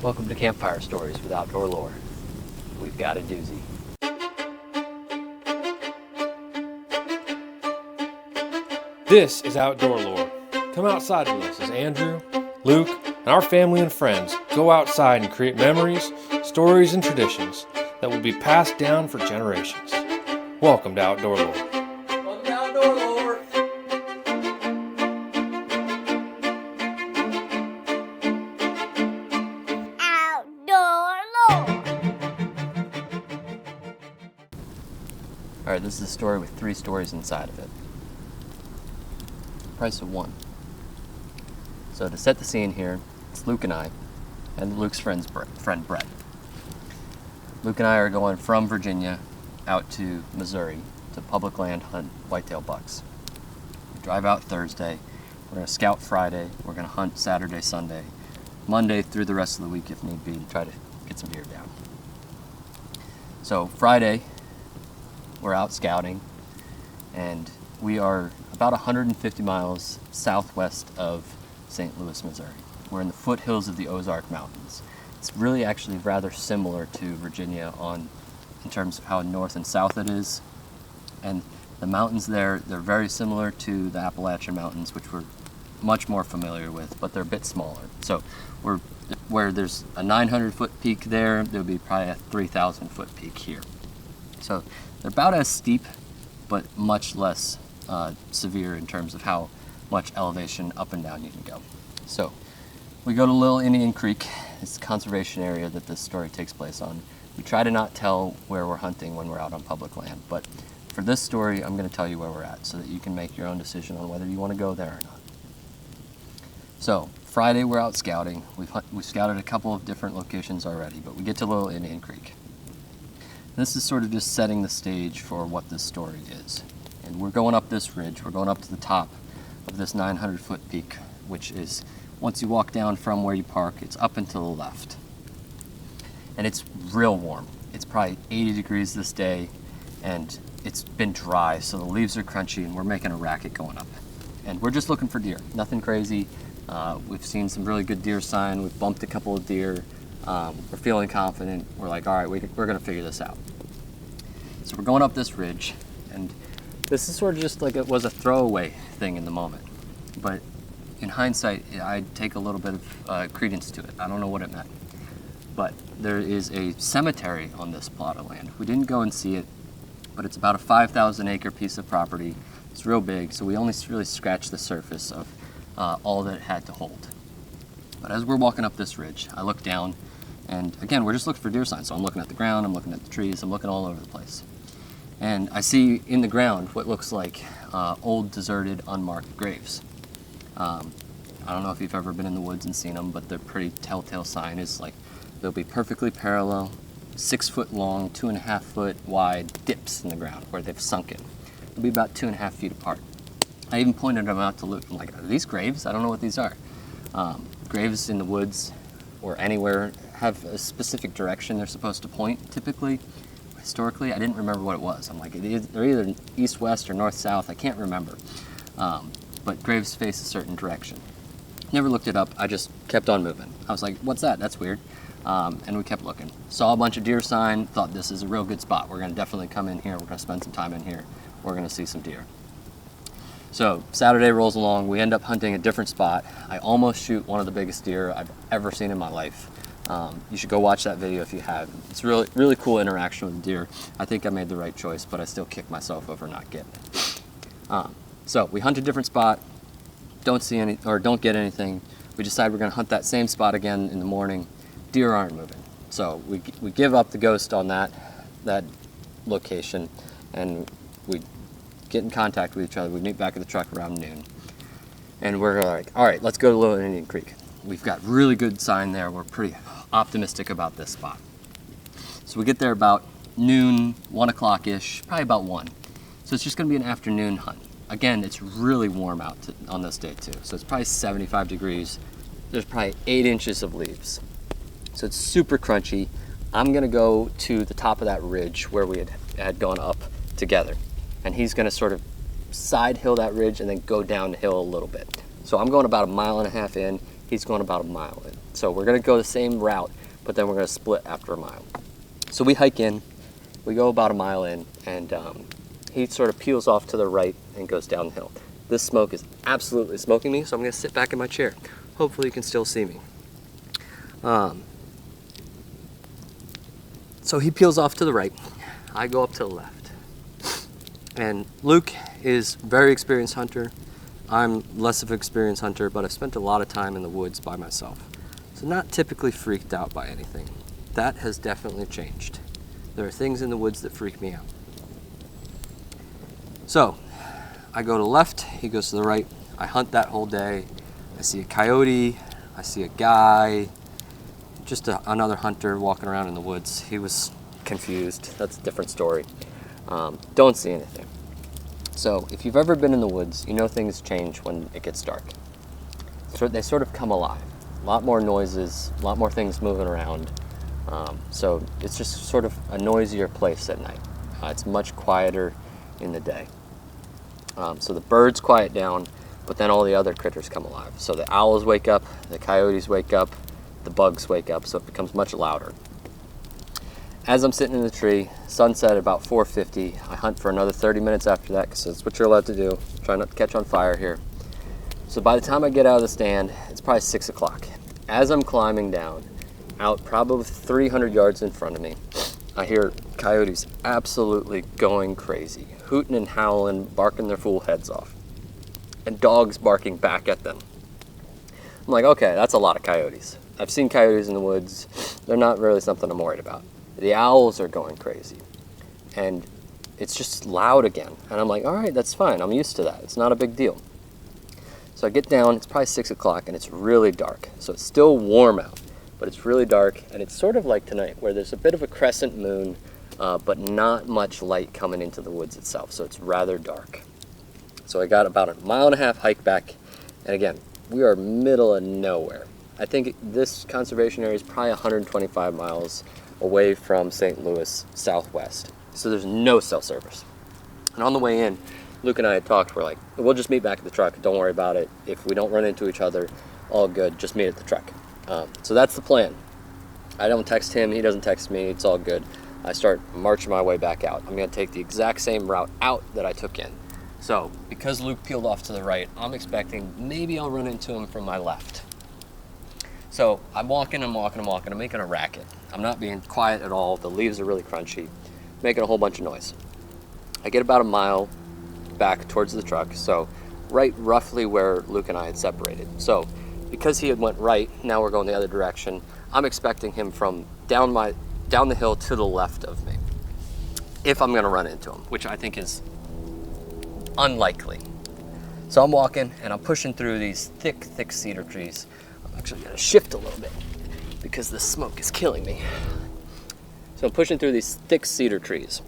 Welcome to Campfire Stories with Outdoor Lore. We've got a doozy. This is Outdoor Lore. Come outside with us as Andrew, Luke, and our family and friends go outside and create memories, stories, and traditions that will be passed down for generations. Welcome to Outdoor Lore. Welcome to Outdoor Lore. Alright, this is a story with 3 stories inside of it. Price of 1. So to set the scene here, it's Luke and I, and Luke's friend Brett. Luke and I are going from Virginia out to Missouri to public land hunt whitetail bucks. We drive out Thursday, we're going to scout Friday, we're going to hunt Saturday, Sunday, Monday through the rest of the week if need be to try to get some deer down. So Friday, we're out scouting, and we are about 150 miles southwest of St. Louis, Missouri. We're in the foothills of the Ozark Mountains. It's really actually rather similar to Virginia in terms of how north and south it is. And the mountains there, they're very similar to the Appalachian Mountains, which we're much more familiar with, but they're a bit smaller. So where there's a 900-foot peak there would be probably a 3,000-foot peak here. So they're about as steep, but much less severe in terms of how much elevation up and down you can go. So we go to Little Indian Creek. It's the conservation area that this story takes place on. We try to not tell where we're hunting when we're out on public land, but for this story, I'm going to tell you where we're at so that you can make your own decision on whether you want to go there or not. So Friday, we're out scouting. We've scouted a couple of different locations already, but we get to Little Indian Creek. This is sort of just setting the stage for what this story is. And we're going up this ridge, we're going up to the top of this 900-foot peak, which is, once you walk down from where you park, it's up and to the left. And it's real warm. It's probably 80 degrees this day, and it's been dry, so the leaves are crunchy, and we're making a racket going up. And we're just looking for deer, nothing crazy. We've seen some really good deer sign, we've bumped a couple of deer. We're feeling confident. We're like, all right, we're going to figure this out. So we're going up this ridge, and this is sort of just like it was a throwaway thing in the moment. But in hindsight, I take a little bit of credence to it. I don't know what it meant. But there is a cemetery on this plot of land. We didn't go and see it, but it's about a 5,000 acre piece of property. It's real big, so we only really scratched the surface of all that it had to hold. But as we're walking up this ridge, I look down, and again, we're just looking for deer signs. So I'm looking at the ground, I'm looking at the trees, I'm looking all over the place. And I see in the ground what looks like old, deserted, unmarked graves. I don't know if you've ever been in the woods and seen them, but they're pretty telltale sign is like they'll be perfectly parallel, 6 foot long, 2.5 foot wide dips in the ground where they've sunk in. They'll be about 2.5 feet apart. I even pointed them out to Luke. I'm like, are these graves? I don't know what these are. Graves in the woods or anywhere have a specific direction they're supposed to point, typically. Historically, I didn't remember what it was. I'm like, they're either east-west or north-south. I can't remember. But graves face a certain direction. Never looked it up. I just kept on moving. I was like, what's that? That's weird. And we kept looking. Saw a bunch of deer sign. Thought this is a real good spot. We're going to definitely come in here. We're going to spend some time in here. We're going to see some deer. So Saturday rolls along. We end up hunting a different spot. I almost shoot one of the biggest deer I've ever seen in my life. You should go watch that video if you haven't. It's really, really cool interaction with the deer. I think I made the right choice, but I still kick myself over not getting it. So we hunt a different spot, don't get anything. We decide we're going to hunt that same spot again in the morning. Deer aren't moving, so we give up the ghost on that location, and we get in contact with each other. We meet back at the truck around noon, and we're like, all right, let's go to Little Indian Creek. We've got really good sign there. We're pretty optimistic about this spot. So we get there about noon, 1 o'clock-ish, probably about 1. So it's just going to be an afternoon hunt. Again, it's really warm out on this day too. So it's probably 75 degrees. There's probably 8 inches of leaves. So it's super crunchy. I'm going to go to the top of that ridge where we had gone up together. And he's going to sort of side hill that ridge and then go downhill a little bit. So I'm going about 1.5 miles in. He's going about a mile in. So we're going to go the same route, but then we're going to split after a mile. So we hike in, we go about a mile in, and he sort of peels off to the right and goes downhill. This smoke is absolutely smoking me, so I'm going to sit back in my chair. Hopefully you can still see me. So he peels off to the right. I go up to the left. And Luke is a very experienced hunter. I'm less of an experienced hunter, but I've spent a lot of time in the woods by myself. So not typically freaked out by anything. That has definitely changed. There are things in the woods that freak me out. So I go to the left, he goes to the right. I hunt that whole day. I see a coyote, I see a guy, just another hunter walking around in the woods. He was confused. That's a different story. Don't see anything. So if you've ever been in the woods, you know things change when it gets dark. So they sort of come alive. A lot more noises, a lot more things moving around. So it's just sort of a noisier place at night. It's much quieter in the day. So the birds quiet down, but then all the other critters come alive. So the owls wake up, the coyotes wake up, the bugs wake up, so it becomes much louder. As I'm sitting in the tree, sunset about 4:50, I hunt for another 30 minutes after that, because that's what you're allowed to do. Try not to catch on fire here. So by the time I get out of the stand, it's probably 6 o'clock. As I'm climbing down, out probably 300 yards in front of me, I hear coyotes absolutely going crazy, hooting and howling, barking their fool heads off, and dogs barking back at them. I'm like, okay, that's a lot of coyotes. I've seen coyotes in the woods. They're not really something I'm worried about. The owls are going crazy, and it's just loud again. And I'm like, all right, that's fine. I'm used to that. It's not a big deal. So I get down. It's probably 6 o'clock, and it's really dark. So it's still warm out, but it's really dark, and it's sort of like tonight, where there's a bit of a crescent moon, but not much light coming into the woods itself. So it's rather dark. So I got about a 1.5 mile hike back, and again, we are middle of nowhere. I think this conservation area is probably 125 miles away from St. Louis southwest. So there's no cell service. And on the way in, Luke and I had talked, we're like, we'll just meet back at the truck, don't worry about it. If we don't run into each other, all good, just meet at the truck. So that's the plan. I don't text him, he doesn't text me, it's all good. I start marching my way back out. I'm gonna take the exact same route out that I took in. So, because Luke peeled off to the right, I'm expecting maybe I'll run into him from my left. So I'm walking, I'm making a racket. I'm not being quiet at all. The leaves are really crunchy, making a whole bunch of noise. I get about a mile back towards the truck, so right roughly where Luke and I had separated. So because he had went right, now we're going the other direction. I'm expecting him from down the hill to the left of me, if I'm gonna run into him, which I think is unlikely. So I'm walking and I'm pushing through these thick cedar trees. I'm actually gonna shift a little bit because the smoke is killing me. So I'm pushing through these thick cedar trees.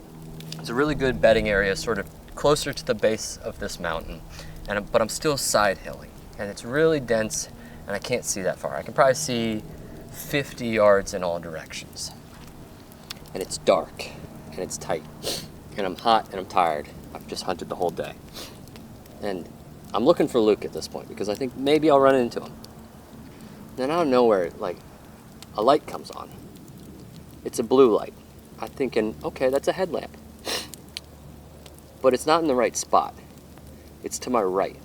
It's a really good bedding area, sort of closer to the base of this mountain, but I'm still side hilling, and it's really dense, and I can't see that far. I can probably see 50 yards in all directions. And it's dark, and it's tight, and I'm hot, and I'm tired. I've just hunted the whole day. And I'm looking for Luke at this point, because I think maybe I'll run into him. Then out of nowhere, like, a light comes on. It's a blue light. I'm thinking, okay, that's a headlamp. But it's not in the right spot. It's to my right,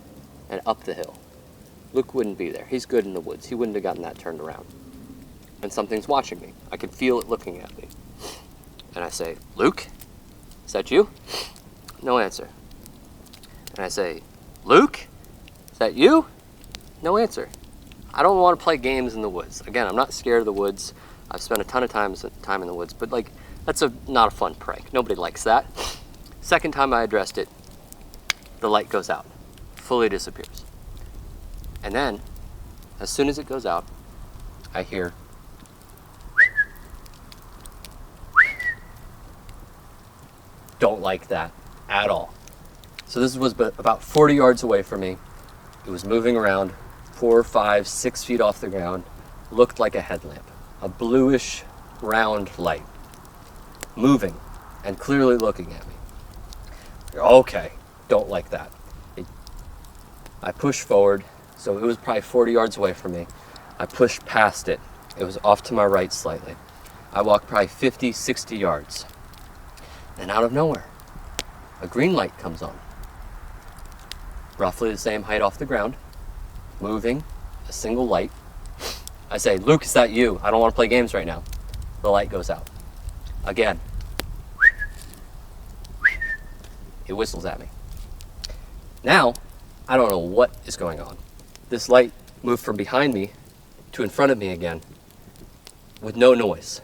and up the hill. Luke wouldn't be there. He's good in the woods. He wouldn't have gotten that turned around. And something's watching me. I can feel it looking at me. And I say, Luke? Is that you? No answer. And I say, Luke? Is that you? No answer. I don't want to play games in the woods. Again, I'm not scared of the woods. I've spent a ton of time in the woods, but like, that's not a fun prank. Nobody likes that. Second time I addressed it, the light goes out, fully disappears. And then, as soon as it goes out, I hear don't like that at all. So this was about 40 yards away from me. It was moving around 4, 5, 6 feet off the ground. Looked like a headlamp, a bluish round light, moving and clearly looking at me. Okay, don't like that. I pushed forward, so it was probably 40 yards away from me. I pushed past it. It was off to my right slightly. I walked probably 50, 60 yards. And out of nowhere, a green light comes on. Roughly the same height off the ground, moving, a single light. I say, Luke, is that you? I don't want to play games right now. The light goes out. Again. It whistles at me. Now, I don't know what is going on. This light moved from behind me to in front of me again with no noise.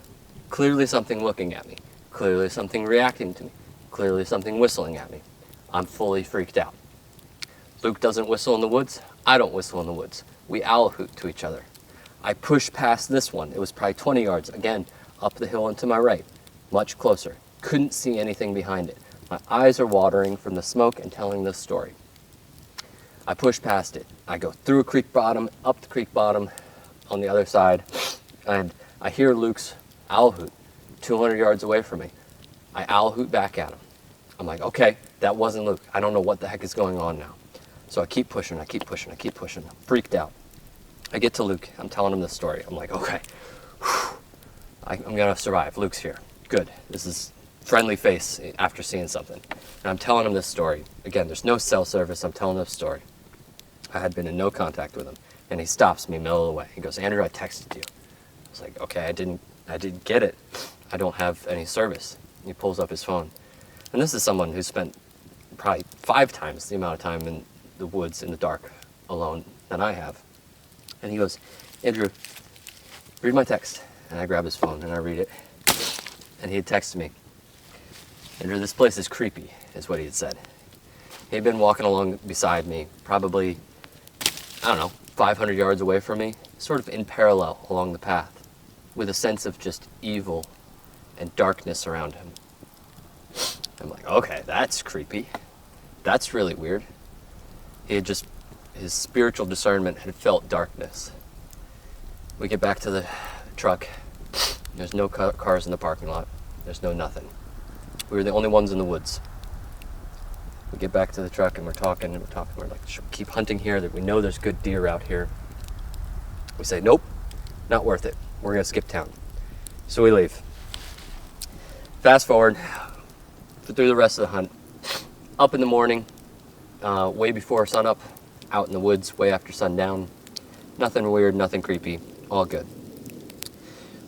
Clearly something looking at me. Clearly something reacting to me. Clearly something whistling at me. I'm fully freaked out. Luke doesn't whistle in the woods. I don't whistle in the woods. We owl hoot to each other. I push past this one. It was probably 20 yards, again, up the hill and to my right, much closer. Couldn't see anything behind it. My eyes are watering from the smoke and telling this story. I push past it. I go through a creek bottom, up the creek bottom on the other side, and I hear Luke's owl hoot 200 yards away from me. I owl hoot back at him. I'm like, okay, that wasn't Luke. I don't know what the heck is going on now. So I keep pushing, I keep pushing, I keep pushing. I'm freaked out. I get to Luke. I'm telling him this story. I'm like, okay, I'm going to survive. Luke's here. Good. This is friendly face after seeing something. And I'm telling him this story. Again, there's no cell service. I'm telling him this story. I had been in no contact with him. And he stops me middle of the way. He goes, Andrew, I texted you. I was like, okay, I didn't get it. I don't have any service. He pulls up his phone. And this is someone who spent probably 5 times the amount of time in the woods in the dark alone than I have. And he goes, Andrew, read my text. And I grab his phone and I read it. And he had texted me, Andrew, this place is creepy, is what he had said. He had been walking along beside me, probably, 500 yards away from me, sort of in parallel along the path, with a sense of just evil and darkness around him. I'm like, okay, that's creepy. That's really weird. His spiritual discernment had felt darkness. We get back to the truck. There's no cars in the parking lot. There's no nothing. We were the only ones in the woods. We get back to the truck and we're talking. We're like, should we keep hunting here? That we know there's good deer out here. We say, nope, not worth it. We're gonna skip town. So we leave. Fast forward through the rest of the hunt. Up in the morning, way before sunup, out in the woods, way after sundown. Nothing weird, nothing creepy, all good.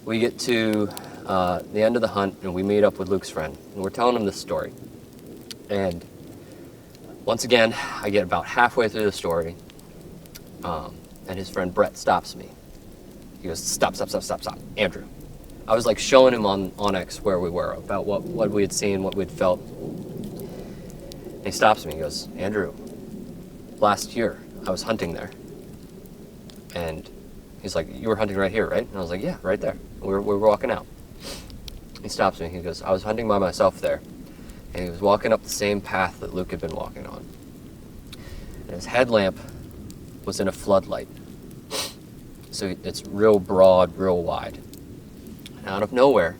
We get to the end of the hunt and we meet up with Luke's friend. And we're telling him this story. And once again, I get about halfway through the story, and his friend Brett stops me. He goes, stop, Andrew. I was like showing him on Onyx where we were, about what we had seen, what we'd felt. And he stops me, he goes, Andrew, last year I was hunting there. And he's like, you were hunting right here, right? And I was like, yeah, right there. We were walking out. He stops me, he goes, I was hunting by myself there. And he was walking up the same path that Luke had been walking on. And his headlamp was in a floodlight. So it's real broad, real wide. And out of nowhere,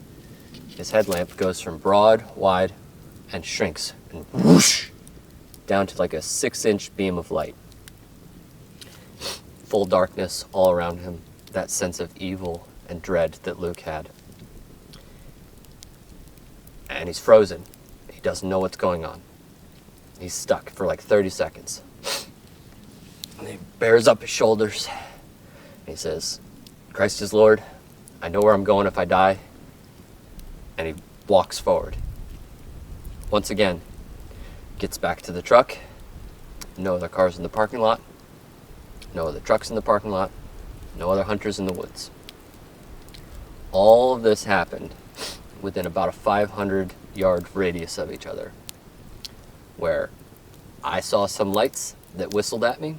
his headlamp goes from broad, wide, and shrinks, and whoosh, down to like a 6-inch beam of light. Full darkness all around him, that sense of evil and dread that Luke had. And he's frozen. He doesn't know what's going on. He's stuck for like 30 seconds. And he bears up his shoulders. And he says, Christ is Lord. I know where I'm going if I die. And he walks forward. Once again, gets back to the truck. No other cars in the parking lot. No other trucks in the parking lot. No other hunters in the woods. All of this happened within about a 500-yard radius of each other, where I saw some lights that whistled at me,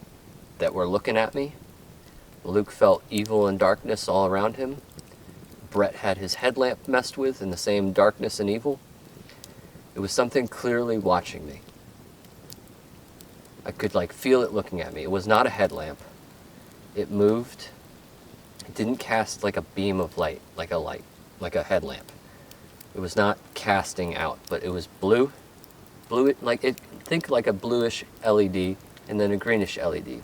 that were looking at me. Luke felt evil and darkness all around him. Brett had his headlamp messed with in the same darkness and evil. It was something clearly watching me. I could feel it looking at me. It was not a headlamp. It moved. It didn't cast like a beam of light, like a headlamp. It was not casting out, but it was blue. Think like a bluish LED and then a greenish LED.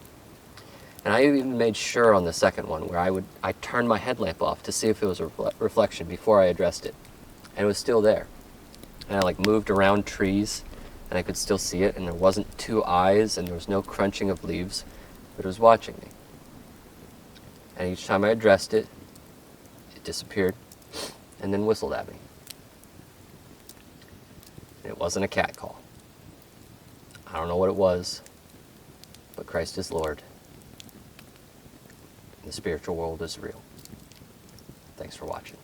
And I even made sure on the second one where I turned my headlamp off to see if it was a reflection before I addressed it. And it was still there. And I like moved around trees and I could still see it, and there wasn't two eyes and there was no crunching of leaves, but it was watching me. And each time I addressed it, it disappeared and then whistled at me. And it wasn't a cat call. I don't know what it was, but Christ is Lord. The spiritual world is real. Thanks for watching.